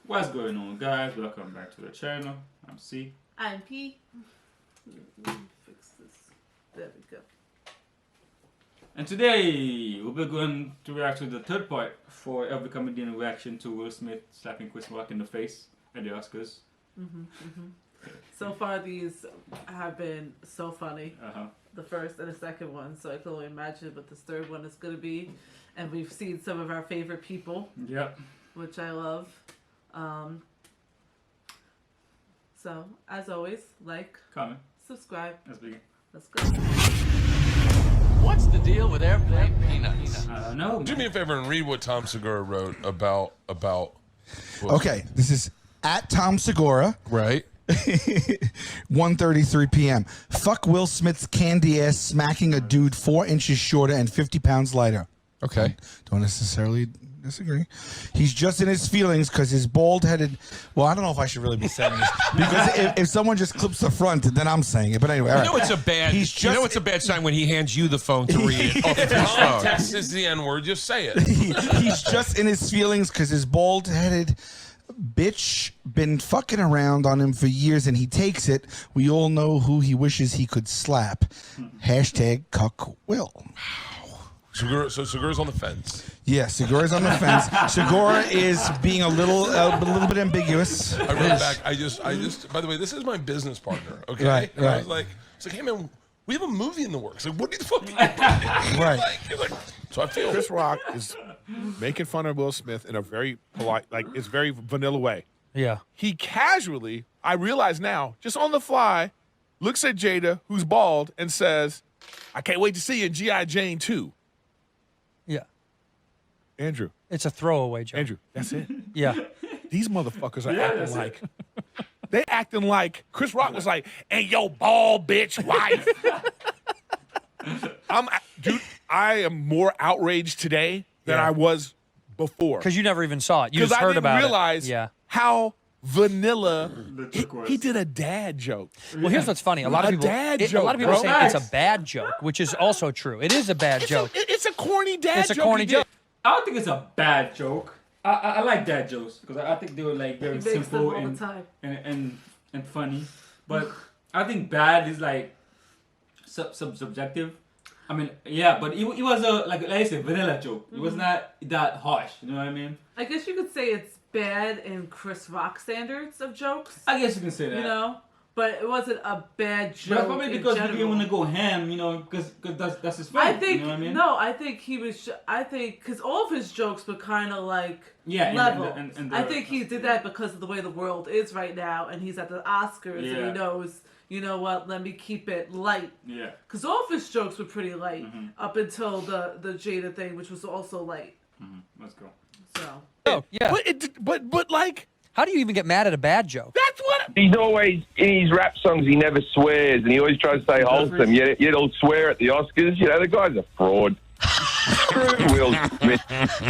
What's going on, guys? Welcome back to the channel. I'm C. I'm P. Let me fix this. There we go. And today we'll be going to react to the third part for every comedian reaction to Will Smith slapping Chris Rock in the face at the Oscars. So far, these have been so funny. Uh-huh. The first and the second one, so I can only imagine what this third one is going to be. And we've seen some of our favorite people, Yep. which I love. So, as always, like, Comment. subscribe. Let's begin. Let's go. What's the deal with airplane peanuts? I don't know. Do me a favor and read what Tom Segura wrote about. Okay, this is at Tom Segura. Right. 1:33 p.m. Fuck Will Smith's candy ass smacking a dude 4 inches shorter and 50 pounds lighter. Okay. Don't necessarily disagree. He's just in his feelings because his bald-headed. Well, I don't know if I should really be saying this because if someone just clips the front, then I'm saying it. But anyway, all right. You know it's a bad. You know it's a bad sign when he hands you the phone to read it off of his phone. This is the N word. Just say it. He's just in his feelings because his bald-headed bitch been fucking around on him for years, and he takes it. We all know who he wishes he could slap. Hashtag cuck Will. So Segura's on the fence. Yeah, Segura's on the fence. Segura is being a little bit ambiguous. I wrote back. I just. By the way, this is my business partner. Okay. Right, And I right. was like, hey man, we have a movie in the works. Like, what do you fuck? Right. Like, so I feel. Chris Rock is making fun of Will Smith in a very polite, like it's very vanilla way. Yeah. He casually, I realize now, just on the fly, looks at Jada, who's bald, and says, "I can't wait to see you in G.I. Jane 2." Yeah. Andrew, It's a throwaway joke. Andrew, that's it. Yeah. These motherfuckers are acting like. They acting like Chris Rock was like, "Hey, yo, bald bitch wife." Dude, I am more outraged today than I was before. Because you never even saw it. You just I heard didn't about realize it. Yeah. how vanilla joke was. he did a dad joke. Well, here's what's funny. A lot of A people. dad A lot of joke, people bro. say it's a bad joke, which is also true. It is a bad joke. It's a corny dad It's a joke. corny he did. joke. I don't think it's a bad joke. I like dad jokes because I think they were like very He makes them simple all the time. and funny. But I think bad is like subjective. I mean, yeah, but it was a like I said, vanilla joke. It was not that harsh. You know what I mean? I guess you could say it's bad in Chris Rock standards of jokes. I guess you can say that. You know? But it wasn't a bad But joke. that's probably because he in didn't want to general. go ham, you know, because that's his film. I think you know what I mean? no. I think he was. I think because all of his jokes were kind of like Yeah, level. and I think he did that because of the way the world is right now, and he's at the Oscars, and Yeah. he knows. You know what? Let me keep it light. Yeah. Because all of his jokes were pretty light up until the Jada thing, which was also light. Let's go. So Oh, yeah. But like, How do you even get mad at a bad joke? that's what. He's always, in his rap songs, he never swears, and he always tries to stay wholesome, yet he'll swear at the Oscars. You know, the guy's a fraud. Screw Will Smith,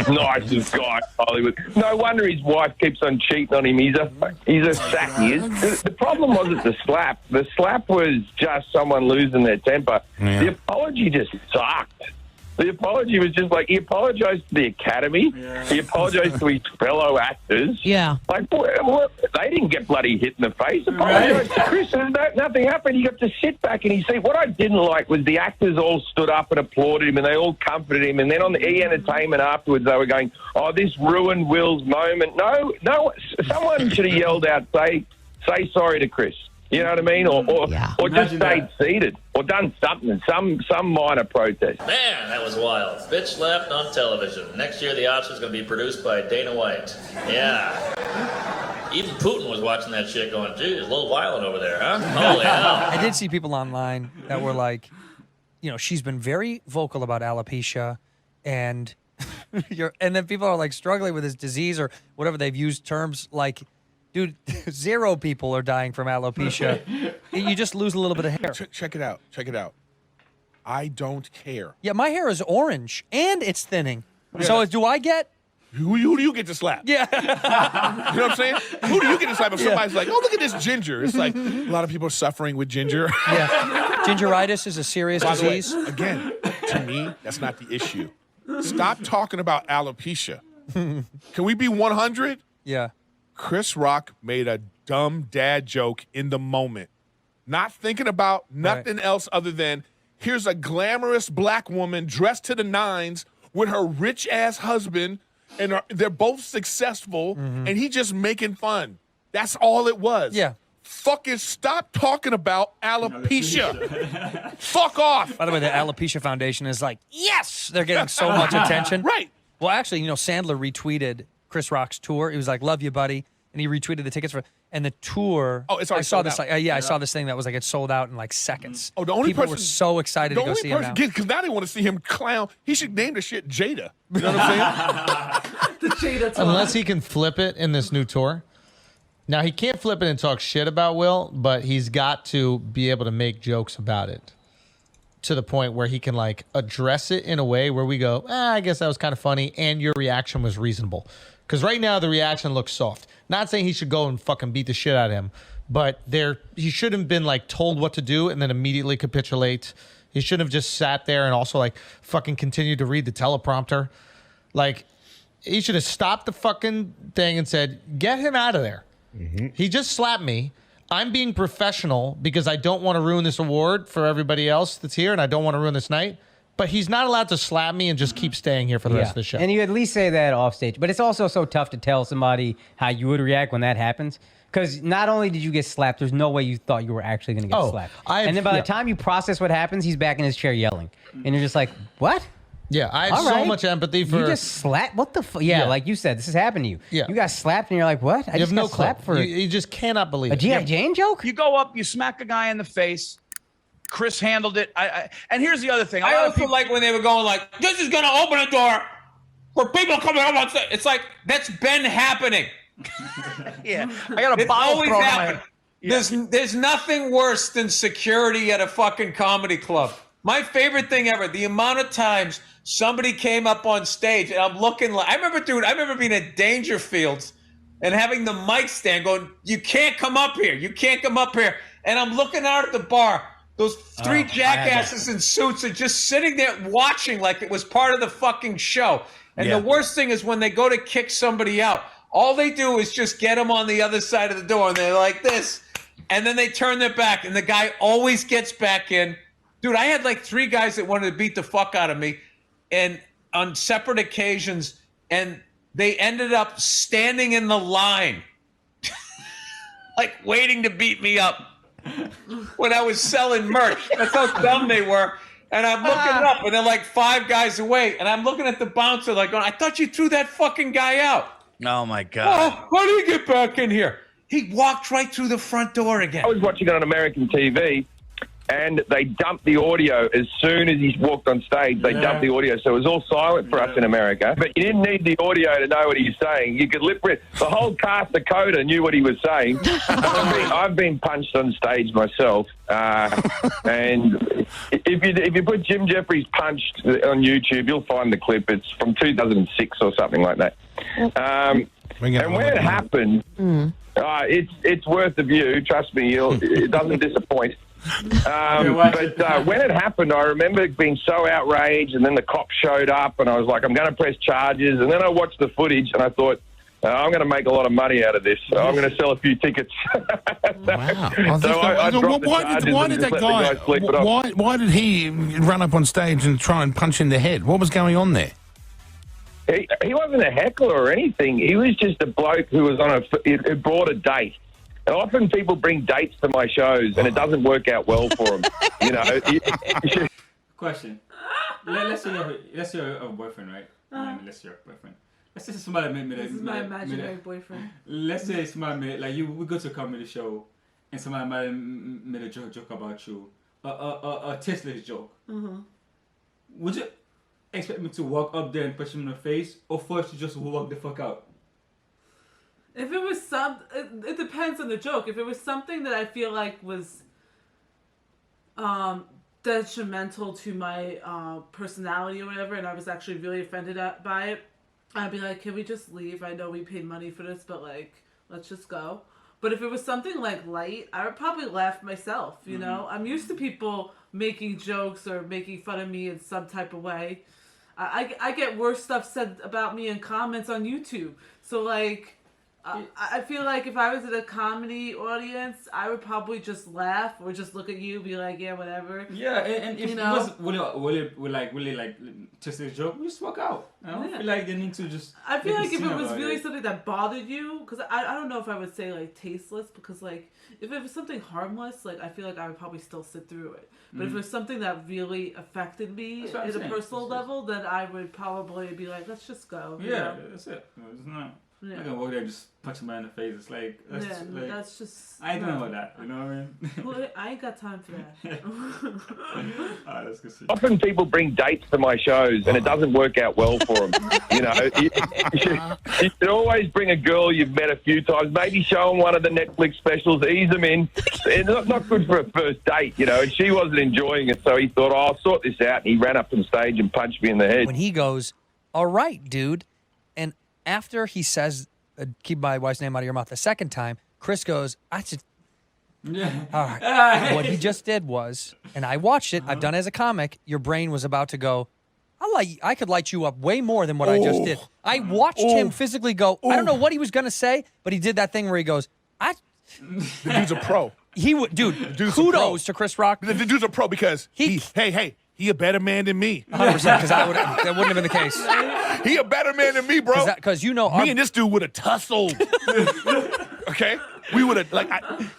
nicest guy in Hollywood. No wonder his wife keeps on cheating on him. He's a sack, he is. The problem wasn't the slap. The slap was just someone losing their temper. Yeah. The apology just sucked. The apology was just like, he apologized to the Academy. Yeah. He apologized to his fellow actors. Yeah. Like, they didn't get bloody hit in the face. Apologized to Chris, and nothing happened. He got to sit back and he see. What I didn't like was the actors all stood up and applauded him, and they all comforted him. And then on the E! Entertainment afterwards, they were going, "Oh, this ruined Will's moment." No, someone should have yelled out, "Say sorry to Chris." You know what I mean? Or just Imagine stayed that. seated or done something, some minor protest. Man, that was wild. Bitch left on television. Next year, the Oscar's going to be produced by Dana White. Yeah. Even Putin was watching that shit going, "Gee, it's a little wild over there, huh? Holy hell." I did see people online that were like, you know, she's been very vocal about alopecia, and and then people are like struggling with this disease or whatever. They've used terms like, dude, 0 people are dying from alopecia. You just lose a little bit of hair. Check it out. Check it out. I don't care. Yeah, my hair is orange and it's thinning. So do I get? Who do you get to slap? Yeah. You know what I'm saying? Who do you get to slap if somebody's like, "Oh, look at this ginger"? It's like a lot of people are suffering with ginger. Yeah. Gingeritis is a serious By the way, disease. again, to me, that's not the issue. Stop talking about alopecia. Can we be 100? Yeah. Chris Rock made a dumb dad joke in the moment, not thinking about nothing else other than here's a glamorous black woman dressed to the nines with her rich-ass husband, and they're both successful, and he just making fun. That's all it was. Yeah. Fucking stop talking about alopecia. Fuck off. By the way, the Alopecia Foundation is like, yes, they're getting so much attention. Right. Well, actually, Sandler retweeted Chris Rock's tour. He was like, love you, buddy. And he retweeted the tickets and the tour. Oh, it's I already saw sold this. out. I saw this thing that was like, it sold out in like seconds. Oh, the only People person were so excited to go see him now. Because now they want to see him clown. He should name the shit Jada. You know what I'm saying? The Jada tour. Unless he can flip it in this new tour. Now, he can't flip it and talk shit about Will, but he's got to be able to make jokes about it to the point where he can, like, address it in a way where we go, I guess that was kind of funny, and your reaction was reasonable. Because right now, the reaction looks soft. Not saying he should go and fucking beat the shit out of him, but he shouldn't have been, like, told what to do and then immediately capitulate. He shouldn't have just sat there and also, like, fucking continued to read the teleprompter. Like, he should have stopped the fucking thing and said, get him out of there. He just slapped me. I'm being professional because I don't want to ruin this award for everybody else that's here, and I don't want to ruin this night. But he's not allowed to slap me and just keep staying here for the rest of the show. And you at least say that off stage. But it's also so tough to tell somebody how you would react when that happens. Because not only did you get slapped, there's no way you thought you were actually going to get slapped. And then by the time you process what happens, he's back in his chair yelling. And you're just like, what? Yeah, I have so much empathy for... You just slapped? What the fuck? Yeah, like you said, this has happened to you. Yeah. You got slapped and you're like, what? I You just have no got slapped clue. for... You just cannot believe a it. G.I. Jane joke? You go up, you smack a guy in the face. Chris handled it. And here's the other thing. I also like when they were going like, this is going to open a door for people coming up on stage. It's like, that's been happening. Yeah. I got a It's bottle always thrown in my happened. head. Yeah. There's nothing worse than security at a fucking comedy club. My favorite thing ever, the amount of times somebody came up on stage and I'm looking like, I remember being at Dangerfields and having the mic stand going, you can't come up here. You can't come up here. And I'm looking out at the bar. Those three jackasses in suits are just sitting there watching like it was part of the fucking show. And the worst thing is when they go to kick somebody out, all they do is just get them on the other side of the door and they're like this. And then they turn their back and the guy always gets back in. Dude, I had like 3 guys that wanted to beat the fuck out of me and on separate occasions, and they ended up standing in the line like waiting to beat me up when I was selling merch. That's how dumb they were. And I'm looking up and they're like 5 guys away and I'm looking at the bouncer like, I thought you threw that fucking guy out. Oh, my God. Oh, how did he get back in here? He walked right through the front door again. I was watching it on American TV, and they dumped the audio as soon as he walked on stage. They dumped the audio, so it was all silent for us in America. But you didn't need the audio to know what he was saying. You could lip read. The whole cast of Coda knew what he was saying. I've been punched on stage myself, and if you put Jim Jeffries punched on YouTube, you'll find the clip. It's from 2006 or something like that. And when it happened, it's worth the view. Trust me, it doesn't disappoint. But when it happened, I remember being so outraged, and then the cops showed up, and I was like, I'm going to press charges. And then I watched the footage, and I thought, I'm going to make a lot of money out of this. So I'm going to sell a few tickets. Wow. Why did he run up on stage and try and punch in the head? What was going on there? He wasn't a heckler or anything. He was just a bloke who was who brought a date. And often people bring dates to my shows, and it doesn't work out well for them. Question. Let's say you're a boyfriend, right? Let's say you're a boyfriend. Let's say somebody made This is my imaginary boyfriend. Let's say somebody made, like, we go to a comedy show, and somebody made a joke about you, a tasteless joke. Mm-hmm. Would you expect me to walk up there and punch him in the face, or first you just walk the fuck out? If it was it depends on the joke. If it was something that I feel like was detrimental to my personality or whatever, and I was actually really offended by it, I'd be like, can we just leave? I know we paid money for this, but like, let's just go. But if it was something like light, I would probably laugh myself, you know? I'm used to people making jokes or making fun of me in some type of way. I get worse stuff said about me in comments on YouTube. So like, I feel like if I was in a comedy audience, I would probably just laugh or just look at you, be like, yeah, whatever. Yeah, and if it was really like just a joke, we just walk out. I don't feel like they need to just. I feel like if it was really it. something that bothered you, because I don't know if I would say like tasteless, because like if it was something harmless, like I feel like I would probably still sit through it. But if it was something that really affected me at a personal level, then I would probably be like, let's just go. Yeah, that's it. It's not. I'm not gonna walk there and just punch somebody in the face. It's like that's just. I ain't doing about that. You know what I mean? Well, I ain't got time for that. Alright, let's go see. Often people bring dates to my shows, and it doesn't work out well for them. You know, you should always bring a girl you've met a few times. Maybe show them one of the Netflix specials, ease them in. It's not good for a first date, you know. And she wasn't enjoying it, so he thought, "Oh, I'll sort this out." And he ran up on stage and punched me in the head. When he goes, "All right, dude," and after he says, "Keep my wife's name out of your mouth," the second time, Chris goes, "I just." Yeah. All right. What he just did was, and I watched it. I've done it as a comic. Your brain was about to go. I could light you up way more than what I just did. I watched him physically go. I don't know what he was gonna say, but he did that thing where he goes. The dude's a pro. He would, dude. Kudos to Chris Rock. The dude's a pro because he a better man than me. 100%, because that wouldn't have been the case. He a better man than me, bro. Because you know, me and this dude would have tussled. Okay, we would have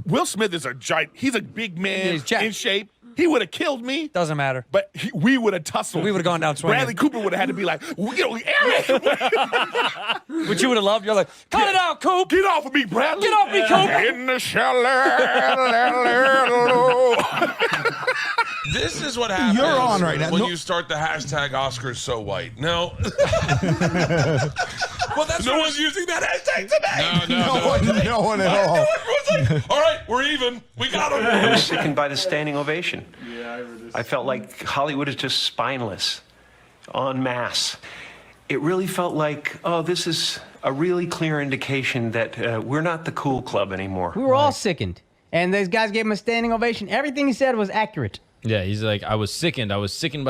Will Smith is a giant. He's a big man in shape. He would have killed me. Doesn't matter. But we would have tussled. We would have gone down swinging. Bradley Cooper would have had to be like, Eric. Which you would have loved. You're like, cut it out, Coop. Get off of me, Bradley. Get off me, Coop. In the shallow. This is what happens. You're on right now. When No- you start the hashtag Oscars so white. No. Well, that's no one's using that hashtag today. No one at all. Everyone's like, all right, we're even. We got him. I was sickened by the standing ovation. Yeah, I read this. I felt like Hollywood is just spineless, en masse. It really felt like, oh, this is a really clear indication that we're not the cool club anymore. We were all sickened. And those guys gave him a standing ovation. Everything he said was accurate. Yeah, he's like, I was sickened by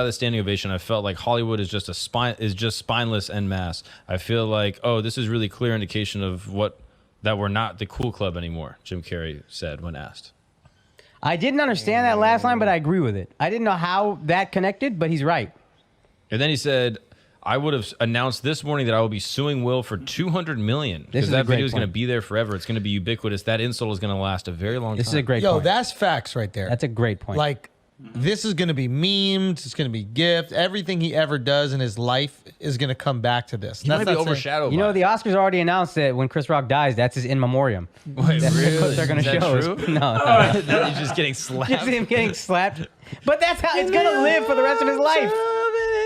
the standing ovation. I felt like Hollywood is just spineless en masse. I feel like, oh, this is really clear indication of that we're not the cool club anymore, Jim Carrey said when asked. I didn't understand that last line, but I agree with it. I didn't know how that connected, but he's right. And then he said, I would have announced this morning that I will be suing Will for $200 million because that video is going to be there forever. It's going to be ubiquitous. That insult is going to last a very long time. This is a great point. Yo, that's facts right there. That's a great point. Like, this is going to be memed. It's going to be gift. Everything he ever does in his life is going to come back to this. He's going to be overshadowed. You know, the Oscars already announced that when Chris Rock dies, that's his in memoriam. Wait, that's really? what they're going to show. True? No. He's just getting slapped. Just him getting slapped. But that's how it's going to live for the rest of his life.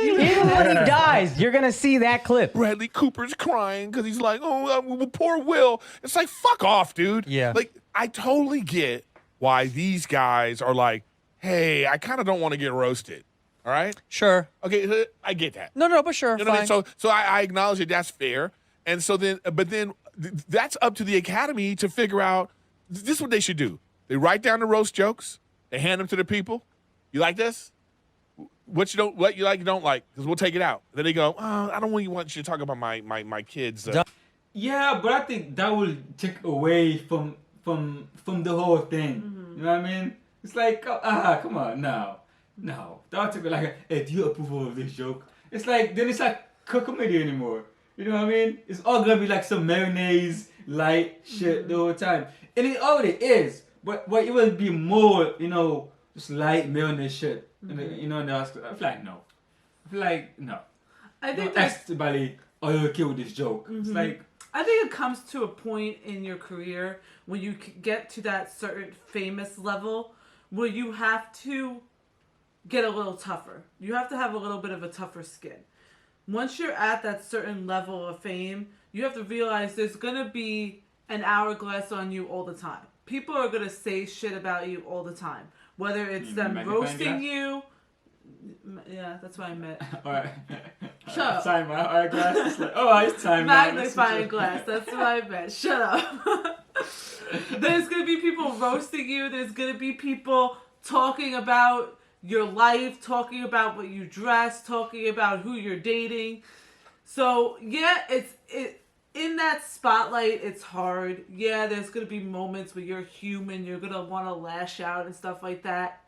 Even when he dies, you're going to see that clip. Bradley Cooper's crying because he's like, oh, poor Will. It's like, fuck off, dude. Yeah. Like, I totally get why these guys are like, hey, I kind of don't want to get roasted. All right? Sure. Okay, I get that. No, but sure. You know what I Fine. mean? So I acknowledge that that's fair. And so then, that's up to the Academy to figure out, this is what they should do. They write down the roast jokes. They hand them to the people. You like this? What you like, you don't like, because we'll take it out. Then they go, oh, I don't really want you to talk about my kids. Yeah, but I think that will take away from the whole thing. You know what I mean? It's like, come on, no. Don't take it like, hey, do you approve of this joke? It's like, then it's like comedy anymore. You know what I mean? It's all gonna be like some mayonnaise, light shit the whole time. And it already is. But it will be more, just light mayonnaise shit. In the Oscars. I feel like no. I think ask somebody, are you okay with this joke? It's like, I think it comes to a point in your career when you get to that certain famous level where you have to get a little tougher. You have to have a little bit of a tougher skin. Once you're at that certain level of fame, you have to realize there's going to be an hourglass on you all the time. People are going to say shit about you all the time. Whether it's them roasting you. Yeah, that's what I meant. Alright. Shut up. Sorry, my hourglass. It's like, it's time. Magnifying glass. That's what I meant. Shut up. There's going to be people roasting you. There's going to be people talking about your life, talking about what you dress, talking about who you're dating. So, yeah, it in that spotlight, it's hard. Yeah, there's going to be moments where you're human, you're going to want to lash out and stuff like that.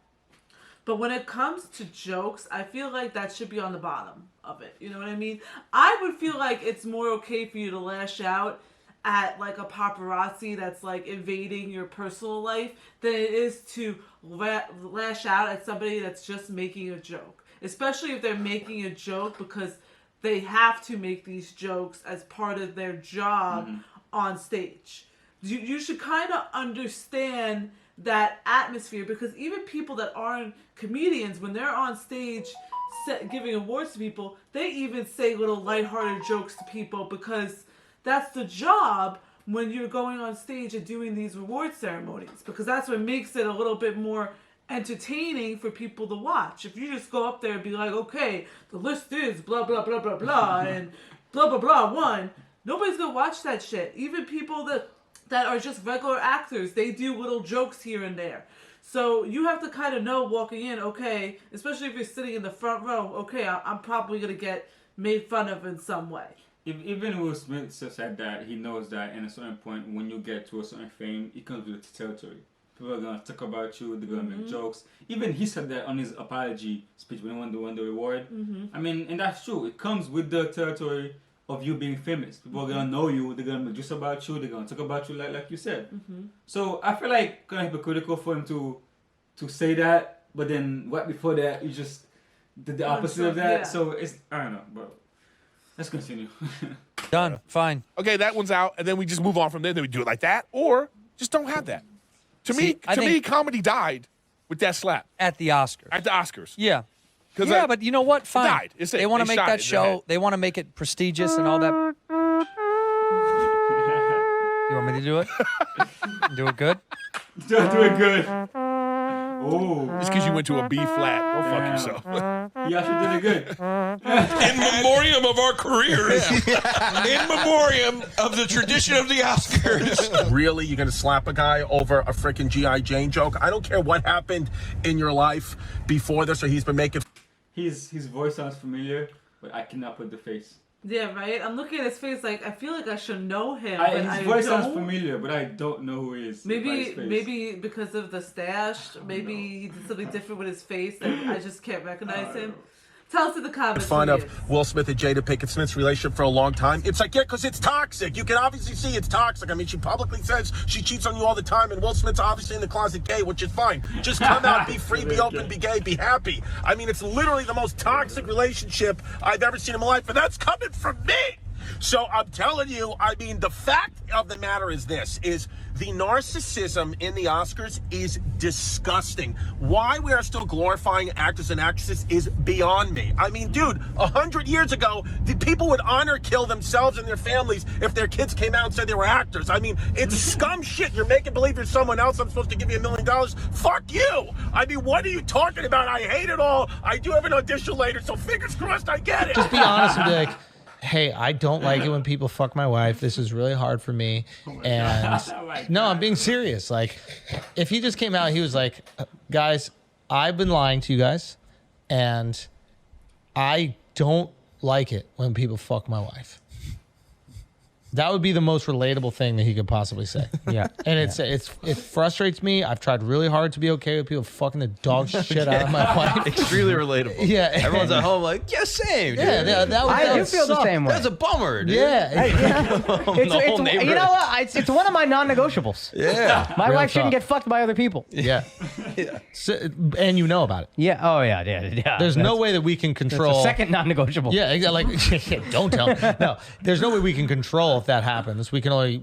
But when it comes to jokes, I feel like that should be on the bottom of it. You know what I mean? I would feel like it's more okay for you to lash out at like a paparazzi that's like invading your personal life than it is to lash out at somebody that's just making a joke. Especially if they're making a joke because they have to make these jokes as part of their job on stage. You should kind of understand that atmosphere, because even people that aren't comedians, when they're on stage giving awards to people, they even say little lighthearted jokes to people because that's the job when you're going on stage and doing these reward ceremonies, because that's what makes it a little bit more entertaining for people to watch. If you just go up there and be like, okay, the list is blah, blah, blah, blah, blah, and blah, blah, blah, won, nobody's gonna watch that shit. Even people that are just regular actors, they do little jokes here and there. So you have to kind of know walking in, okay, especially if you're sitting in the front row, okay, I'm probably gonna get made fun of in some way. Even Will Smith said that he knows that in a certain point, when you get to a certain fame, it comes with the territory. People are gonna talk about you. They're gonna make jokes. Even he said that on his apology speech when he won the reward. I mean, and that's true. It comes with the territory of you being famous. People are gonna know you. They're gonna make jokes about you. They're gonna talk about you like you said. So I feel like kind of hypocritical for him to say that, but then right before that, you just did the opposite of that. Yeah. So it's, I don't know, but let's continue. Done. Fine. Okay, that one's out, and then we just move on from there. Then we do it like that, or just don't have that. To me, comedy died with that slap at the Oscars. At the Oscars. Yeah. Yeah, but you know what? Fine. Died. They want to make that show. They want to make it prestigious and all that. You want me to do it? Do it good? Do it good. Oh. Just because you went to a B flat. Go fuck yourself. You actually did it good. In memoriam of our careers. In memoriam of the tradition of the Oscars. Really? You're going to slap a guy over a freaking G.I. Jane joke? I don't care what happened in your life before this, or he's been making... His voice sounds familiar, but I cannot put the face. Yeah, right? I'm looking at his face like, I feel like I should know him, his voice sounds familiar, but I don't know who he is. Maybe because of the stash, maybe he did something different with his face and I just can't recognize him. Tell us in the comments. Fun of Will Smith and Jada Pinkett Smith's relationship for a long time. It's like, yeah, because it's toxic. You can obviously see it's toxic. I mean, she publicly says she cheats on you all the time, and Will Smith's obviously in the closet gay, which is fine. Just come out, be free, be open, be gay, be happy. I mean, it's literally the most toxic relationship I've ever seen in my life, and that's coming from me. So I'm telling you, I mean, the fact of the matter is this, is the narcissism in the Oscars is disgusting. Why we are still glorifying actors and actresses is beyond me. I mean, dude, 100 years ago, the people would kill themselves and their families if their kids came out and said they were actors. I mean, it's scum shit. You're making believe you're someone else. I'm supposed to give you $1 million. Fuck you. I mean, what are you talking about? I hate it all. I do have an audition later, so fingers crossed I get it. Just be honest and be like, hey, I don't like it when people fuck my wife. This is really hard for me. And no, I'm being serious. Like, if he just came out, he was like, guys, I've been lying to you guys, and I don't like it when people fuck my wife. That would be the most relatable thing that he could possibly say. Yeah. And it frustrates me. I've tried really hard to be okay with people fucking the dog shit out of my wife. Extremely relatable. Yeah. Everyone's at home like, yeah, same. Dude. Yeah, I do feel the same way. That's a bummer, dude. Yeah. You know what? It's one of my non-negotiables. Yeah. My wife shouldn't get fucked by other people. Yeah. So, and you know about it. Yeah. Oh, yeah. There's no way that we can control. That's the second non-negotiable. Yeah, like, don't tell me. No, there's no way we can control if that happens. We can only,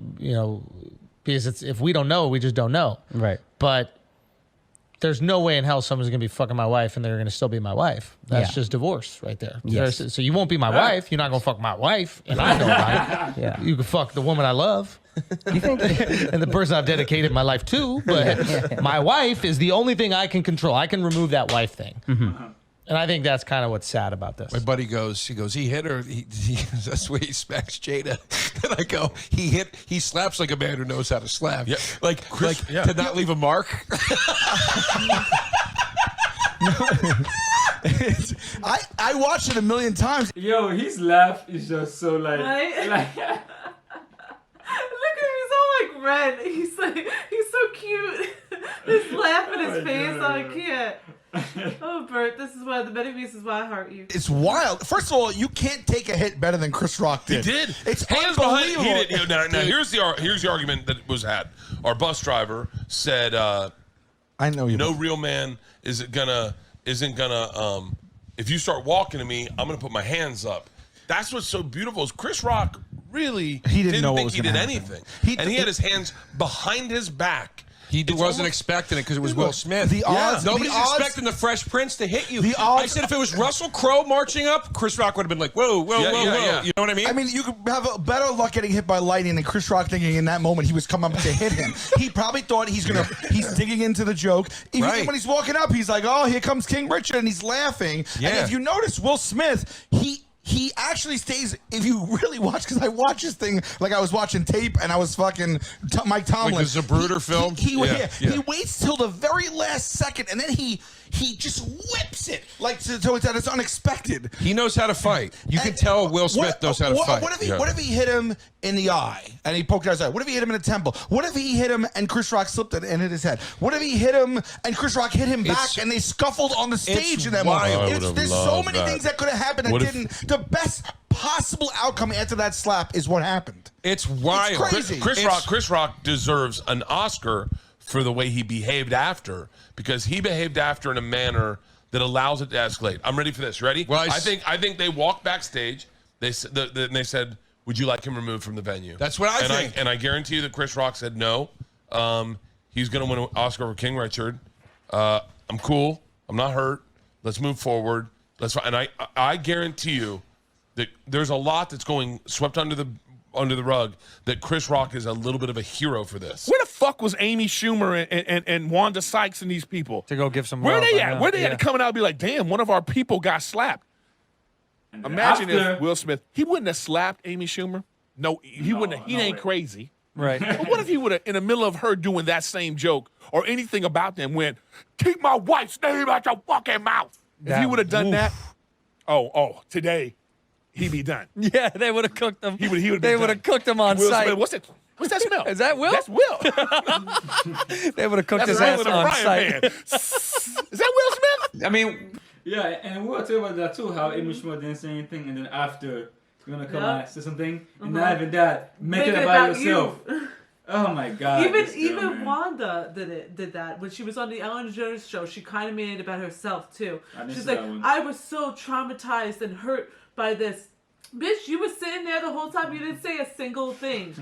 because if we don't know, we just don't know. Right. But there's no way in hell someone's going to be fucking my wife and they're going to still be my wife. That's just divorce right there. Yes. So you won't be my wife. You're not going to fuck my wife. And I know about it. Yeah. You can fuck the woman I love. You think? And the person I've dedicated my life to. But my wife is the only thing I can control. I can remove that wife thing. Mm-hmm. And I think that's kind of what's sad about this. My buddy goes, he hit her. That's the way he smacks Jada. And I go, he slaps like a man who knows how to slap. Yep. To not leave a mark. I watched it 1 million times. Yo, his laugh is just so like red. He's so cute. This laugh in his face. I can't. Oh, Bert, this is one of the many reasons why I heart you. It's wild. First of all, you can't take a hit better than Chris Rock did. He did. It's hands behind. unbelievable. He did. Now here's the argument that was had. Our bus driver said, "I know you. No real man isn't gonna. If you start walking to me, I'm gonna put my hands up." That's what's so beautiful. Is Chris Rock really didn't know what think was he gonna did happen. anything, and he had his hands behind his back. He wasn't expecting it because it was Will Smith. The odds, Nobody's the odds, expecting the Fresh Prince to hit you. The odds, I said if it was Russell Crowe marching up, Chris Rock would have been like, whoa, whoa, whoa, whoa. You know what I mean? I mean, you could have a better luck getting hit by lightning than Chris Rock thinking in that moment he was coming up to hit him. He probably thought he's digging into the joke. Even when he's walking up, he's like, oh, here comes King Richard, and he's laughing. Yeah. And if you notice, Will Smith, he actually stays, if you really watch, because I watch this thing like I was watching tape and I was fucking Mike Tomlin. Like the Zapruder film? He waits till the very last second and then he just whips it like so that it's unexpected. He knows how to fight. You can tell Will Smith knows how to fight. What if he hit him in the eye and he poked out his eye? What if he hit him in the temple? What if he hit him and Chris Rock slipped it and hit his head? What if he hit him and Chris Rock hit him back and they scuffled on the stage in that moment? There's so many things that could have happened that didn't. The best possible outcome after that slap is what happened. It's wild. It's crazy. Chris Rock deserves an Oscar for the way he behaved after, because he behaved after in a manner that allows it to escalate. I'm ready for this. Ready? Well, I think they walked backstage. They said, "Would you like him removed from the venue?" That's what I think. And I guarantee you that Chris Rock said no. He's going to win an Oscar for King Richard. I'm cool. I'm not hurt. Let's move forward. And I guarantee you that there's a lot that's going swept under the rug, that Chris Rock is a little bit of a hero for this. Where the fuck was Amy Schumer and Wanda Sykes and these people? To go give some Where love, they I at? know. Where they Yeah. at coming out and be like, damn, one of our people got slapped. Imagine if Will Smith, he wouldn't have slapped Amy Schumer. No, he wouldn't have. He ain't crazy. Right. But what if he would have, in the middle of her doing that same joke or anything about them, went, keep my wife's name out your fucking mouth. If he would have done that, today, he'd be done. Yeah, they would have cooked him. They would have cooked him on Will site. Smith, what's that smell? Is that Will? That's Will. They would have cooked his That's ass Will in a on frying site. pan. Is that Will Smith? I mean, yeah, and we were talking about that too, how Amy Schumer didn't say anything, and then after, you're gonna come out and say something, and not even that, make it about yourself. Oh my God. Even Wanda did that when she was on the Ellen DeGeneres show. She kind of made it about herself too. She's like, I was so traumatized and hurt by this. Bitch, you were sitting there the whole time. You didn't say a single thing.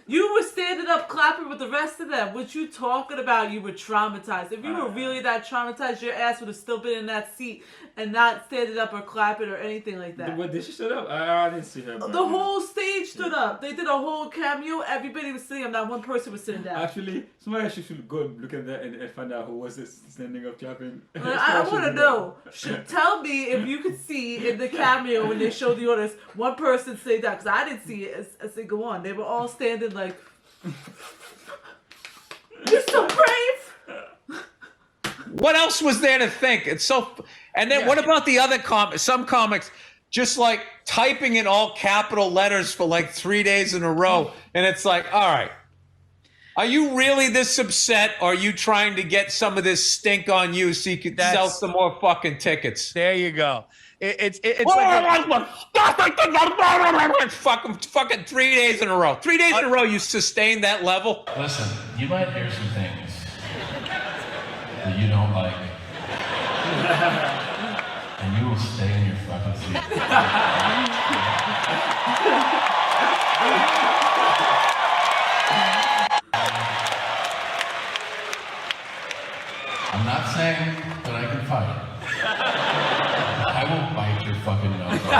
You were standing up clapping with the rest of them. What you talking about? You were traumatized. If you were really that traumatized, your ass would have still been in that seat and not standing up or clapping or anything like that. What, did she stand up? I didn't see her. The whole stage stood up. They did a whole cameo. Everybody was sitting up. Not one person was sitting down. Actually, somebody should go and look at that and find out who was this standing up clapping. I want to know. Tell me if you could see in the cameo when they showed the orders, one person stayed down, because I didn't see it a single one. They were all standing like, you're so brave. what else was there to think? It's so. And then what about the other comics? Some comics just like typing in all capital letters for like 3 days in a row, and it's like, all right, are you really this upset? Or are you trying to get some of this stink on you so you can sell some more fucking tickets? There you go. It's like fucking 3 days in a row. 3 days in a row, you sustain that level. Listen, you might hear some things that you don't like, and you will stay in your fucking seat. I'm not saying that I can fight. I will bite your fucking nose off.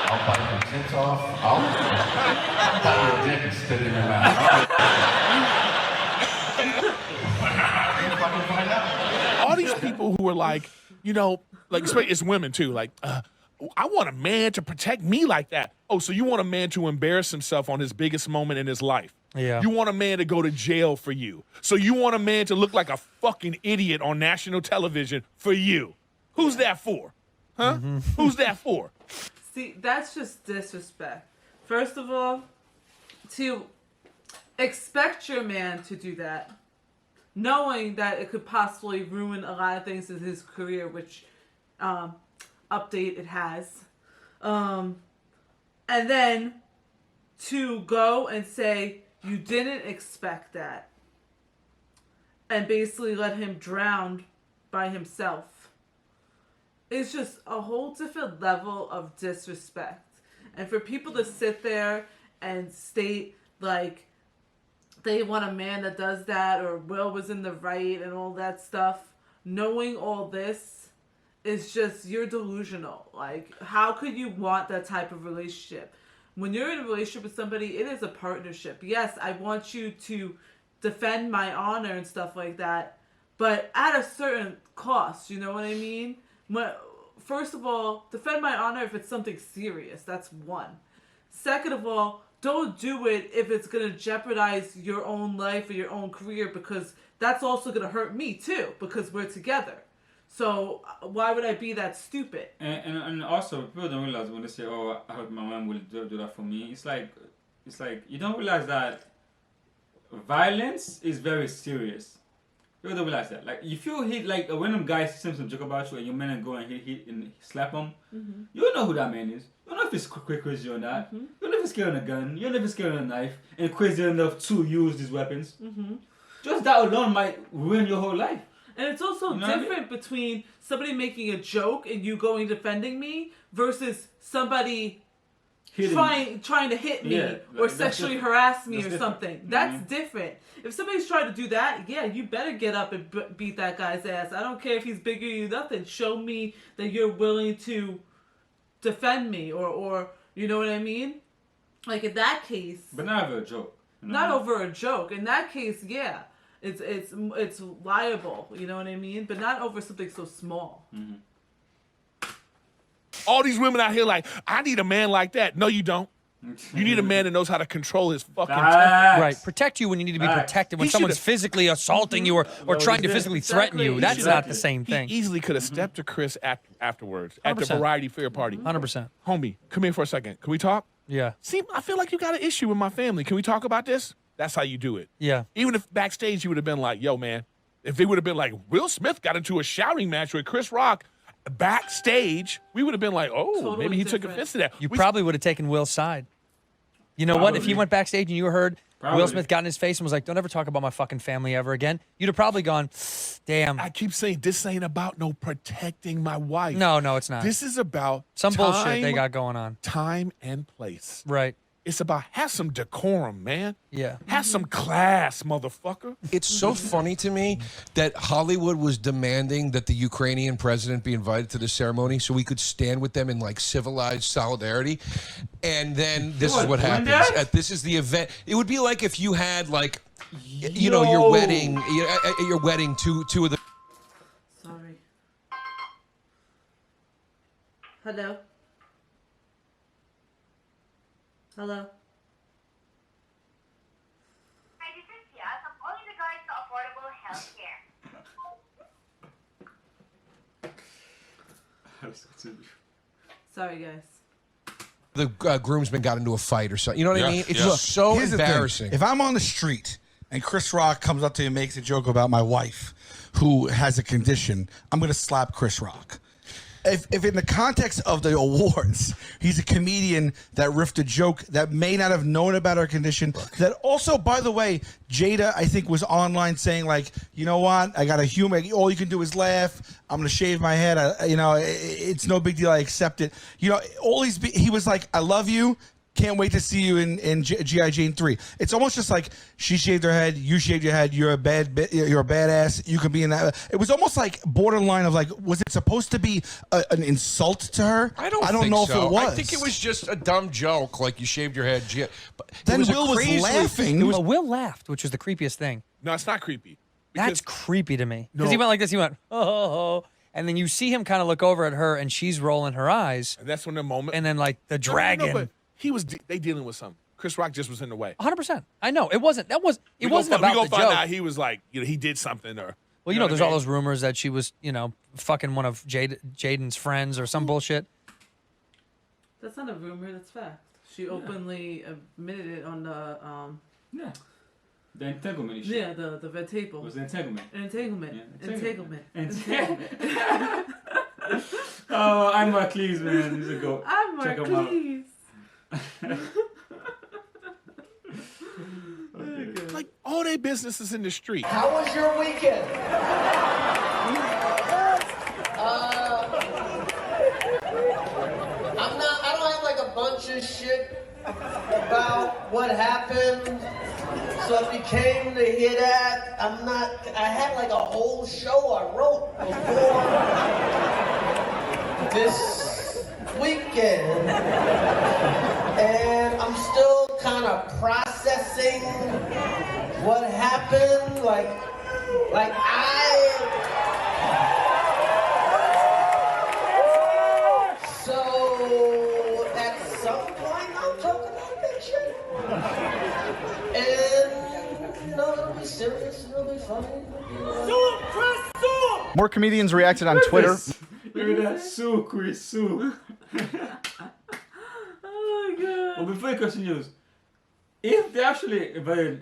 I'll bite your tits off. I'll bite your dick and spit it in your mouth. You'll fucking find out. All these people who are like, like especially it's women too, like, I want a man to protect me like that. Oh, so you want a man to embarrass himself on his biggest moment in his life. Yeah. You want a man to go to jail for you. So you want a man to look like a fucking idiot on national television for you. Who's that for? Huh? Mm-hmm. Who's that for? See, that's just disrespect. First of all, expect your man to do that, knowing that it could possibly ruin a lot of things in his career, which update it has. And then to go and say you didn't expect that and basically let him drown by himself. It's just a whole different level of disrespect. And for people to sit there and state like they want a man that does that, or Will was in the right and all that stuff, knowing all this is just, you're delusional. Like, how could you want that type of relationship? When you're in a relationship with somebody, it is a partnership. Yes, I want you to defend my honor and stuff like that, but at a certain cost, you know what I mean? First of all, defend my honor if it's something serious. That's one. Second of all, don't do it if it's going to jeopardize your own life or your own career, because that's also going to hurt me too, because we're together. So why would I be that stupid? And also, people don't realize when they say, "Oh, I hope my mom will do that for me." It's like you don't realize that violence is very serious. People don't realize that. Like, if you hit, like, a random guy says some joke about you and your man go and hit and slap him, you don't know who that man is. You don't know if he's crazy or not. You don't know if he's carrying a gun. You don't know if he's carrying a knife and crazy enough to use these weapons. Just that alone might ruin your whole life. And it's also different between somebody making a joke and you going defending me versus somebody trying to hit me or sexually harass me or something. That's different. If somebody's trying to do that, yeah, you better get up and beat that guy's ass. I don't care if he's bigger than you, nothing. Show me that you're willing to defend me, or you know what I mean? Like, in that case, but not over a joke. You know? Not over a joke. In that case, yeah, it's liable. You know what I mean? But not over something so small. All these women out here like, I need a man like that. No, you don't. You need a man that knows how to control his fucking temper. Right. Protect you when you need to be protected. When someone's physically assulting you or trying to physically threaten you, that's not the same thing. He easily could have stepped to Chris afterwards at the 100%. Variety Fair party. 100%. Homie, come here for a second. Can we talk? Yeah. See, I feel like you got an issue with my family. Can we talk about this? That's how you do it. Yeah. Even if backstage you would have been like, yo, man, if they would have been like, Will Smith got into a shouting match with Chris Rock backstage, we would have been like, oh, totally maybe he took offense to that. You probably would have taken Will's side. You know what? If he went backstage and you heard Will Smith got in his face and was like, don't ever talk about my fucking family ever again, you'd have probably gone, damn. I keep saying this ain't about no protecting my wife. No, it's not. This is about some bullshit they got going on. Time and place. Right. It's about have some decorum, man. Yeah. Have some class, motherfucker. It's so funny to me that Hollywood was demanding that the Ukrainian president be invited to the ceremony so we could stand with them in like civilized solidarity. And then this is what happens. This is the event. It would be like if you had like, you know, your wedding, at your wedding, two of the. Sorry. Hello. Hello. Hi, this is Yas. I'm calling regards to affordable health care. Sorry, guys. The groomsman got into a fight or something. You know what I mean? It's just so Here's the thing. embarrassing. If I'm on the street and Chris Rock comes up to me and makes a joke about my wife who has a condition, I'm going to slap Chris Rock. If in the context of the awards, he's a comedian that riffed a joke that may not have known about our condition, that also, by the way, Jada, I think, was online saying, like, you know what, I got a humor, all you can do is laugh, I'm going to shave my head, it's no big deal, I accept it. You know, he was like, I love you, can't wait to see you in G.I. Jane 3. It's almost just like she shaved her head, you shaved your head, you're a badass, you can be in that. It was almost like borderline of like, was it supposed to be an insult to her? I don't know so. if it was. I think it was just a dumb joke, like you shaved your head. But then Will was laughing. Will laughed, which was the creepiest thing. No, it's not creepy. That's creepy to me. Because he went like this, he went, oh. And then you see him kind of look over at her and she's rolling her eyes. And that's when the moment. And then like the dragon. No, but they dealing with something. Chris Rock just was in the way. 100%. I know. It wasn't about the joke. We're going to find out he was like, he did something or. Well, you know there's all those rumors that she was, fucking one of Jaden's friends or some bullshit. That's not a rumor, that's fact. She openly admitted it on the The entanglement issue. Yeah, the red table. It was the entanglement. Entanglement. Yeah, Entanglement. Entanglement. Oh, I'm Marquise, man. He's a goat. I'm Check him out. Marquise. Like all their business is in the street. How was your weekend? I don't have like a bunch of shit about what happened. So if you came to hear that, I had like a whole show I wrote before this weekend. And I'm still kind of processing what happened. Like so at some point I'll talk about that shit. And it'll be serious, it'll be funny. More comedians reacted on Twitter. Look at that. Sue, Chris, Sue. Oh my god. Well, before you continue, if they actually invited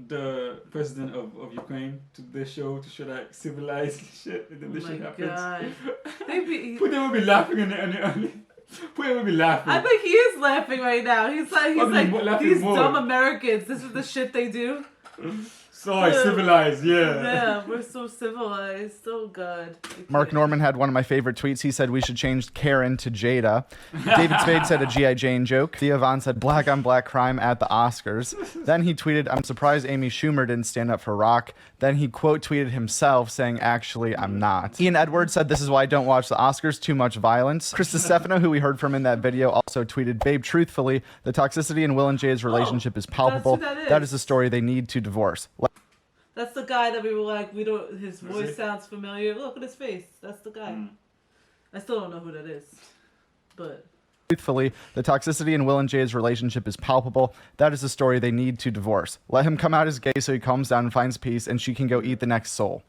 the president of Ukraine to the show to show that civilized shit, and then this shit happens, God. Putin would be laughing Putin would be laughing. I think he is laughing right now. He's like laughing these more. dumb Americans. This is the shit they do. Sorry, civilized, yeah. Yeah, we're so civilized. So good. Mark Norman had one of my favorite tweets. He said we should change Karen to Jada. David Spade said a G.I. Jane joke. Thea Vaughn said black on black crime at the Oscars. Then he tweeted, I'm surprised Amy Schumer didn't stand up for Rock. Then he quote tweeted himself saying, actually, I'm not. Ian Edwards said, this is why I don't watch the Oscars, too much violence. Chris Stefano, who we heard from in that video, also tweeted, babe, truthfully, the toxicity in Will and Jay's relationship is palpable. that is. The story they need to divorce. That's the guy that we were like, his voice sounds familiar. Look at his face. That's the guy. I still don't know who that is. But Truthfully, the toxicity in Will and Jay's relationship is palpable. That is the story they need to divorce. Let him come out as gay so he calms down and finds peace, and she can go eat the next soul.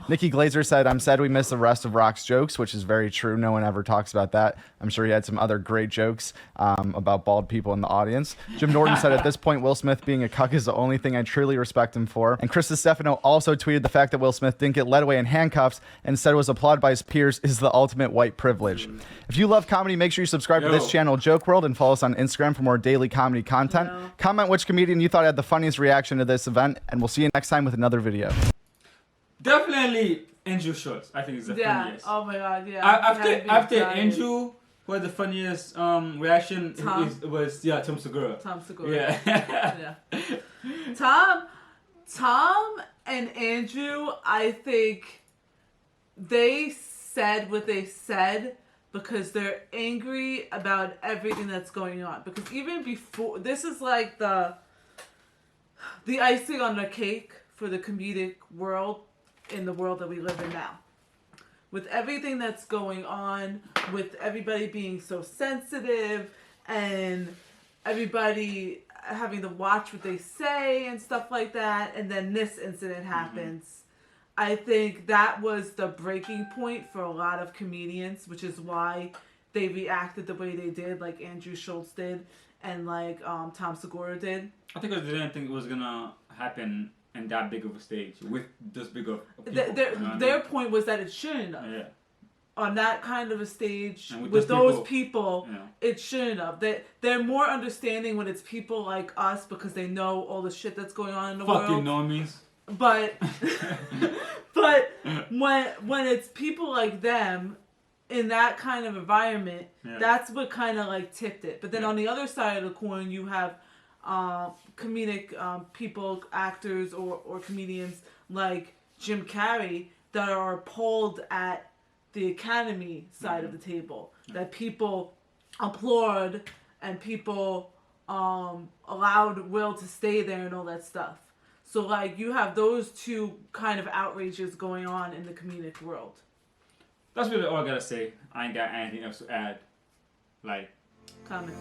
Nikki Glazer said, I'm sad we missed the rest of Rock's jokes, which is very true. No one ever talks about that. I'm sure he had some other great jokes about bald people in the audience. Jim Norton said, at this point, Will Smith being a cuck is the only thing I truly respect him for. And Chris Stefano also tweeted the fact that Will Smith didn't get led away in handcuffs and instead was applauded by his peers is the ultimate white privilege. If you love comedy, make sure you subscribe to this channel, Joke World, and follow us on Instagram for more daily comedy content. Comment which comedian you thought had the funniest reaction to this event, and we'll see you next time with another video. Definitely Andrew Schultz. I think is the funniest. Oh my god, yeah. After Andrew, who had the funniest reaction was Tom Segura. Tom Segura. Yeah. Tom and Andrew, I think they said what they said because they're angry about everything that's going on. Because even before, this is like the icing on the cake for the comedic world in the world that we live in now. With everything that's going on, with everybody being so sensitive and everybody having to watch what they say and stuff like that, and then this incident happens. I think that was the breaking point for a lot of comedians, which is why they reacted the way they did, like Andrew Schultz did and like Tom Segura did. I think they didn't think it was gonna happen in that big of a stage with this big of people. Their point was that it shouldn't have. Yeah. On that kind of a stage with those people, it shouldn't have. They're more understanding when it's people like us because they know all the shit that's going on in the world. Fucking normies. But when it's people like them in that kind of environment, that's what kind of like tipped it. But then on the other side of the coin, you have comedic people, actors or comedians like Jim Carrey that are appalled at the Academy side of the table. That people applaud and people allowed Will to stay there and all that stuff. So like you have those two kind of outrages going on in the comedic world. That's really all I gotta say. I ain't got anything else to add. Like, comment.